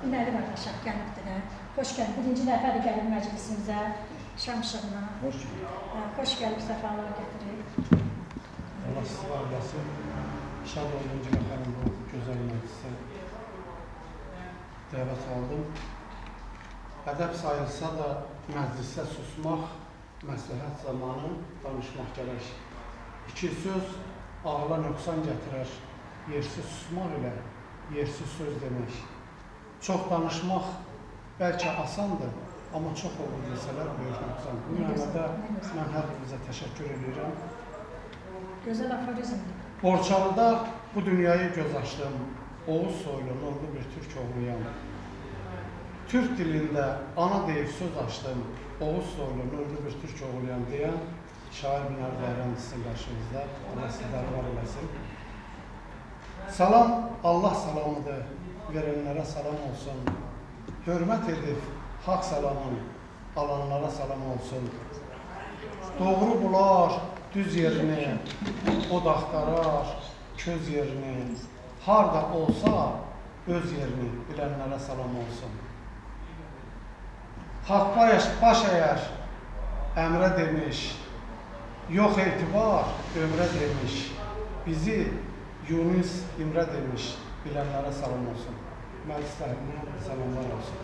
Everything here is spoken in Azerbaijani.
İnəli qardaşım gəlibdir. Xoş gəlib. Birinci dəfədir gəlib məclisimizə, şam işığına. Xoş gəlib, səfalar gətirir. Allah sizi ağlasın. Şad olun ki, xanım bu gözəl məclisə dəvət aldım. Ədəb sayılsa da məclisdə susmaq, məsləhət zamanı danışmaq gərək. İki söz ağla nöqsan gətirər. Yersiz susmaq ilə yersiz söz demək. Çox danışmaq bəlkə asandır, amma çox olur desələr böyük nöqsan. Bu mənada mən hər birinizə təşəkkür edirəm. Gözəl aforizmdir. Borçalıda bu dünyayı göz açdım. Oğuz soylu, nurlu bir türk oğluyam. Türk dilində ana deyib söz açdım. Oğuz soylu, nurlu bir türk oğluyam deyən şair Binər Bəyran sizin qarşınızda. Allah sizləri var eləsin. Salam Allah salamıdır. Verenlərə salam olsun. Hörmət edib haqq salamın alanlara salam olsun. Doğru bular düz yerini, od axtarar köz yerini. Harda olsa öz yerini bilənlərə salam olsun. Haqq baş əyər əmrə demiş, yox etibar ömrə demiş. Bizi Yunus İmrə demiş, bilənlərə salam olsun. Məclislərimə salamlar olsun.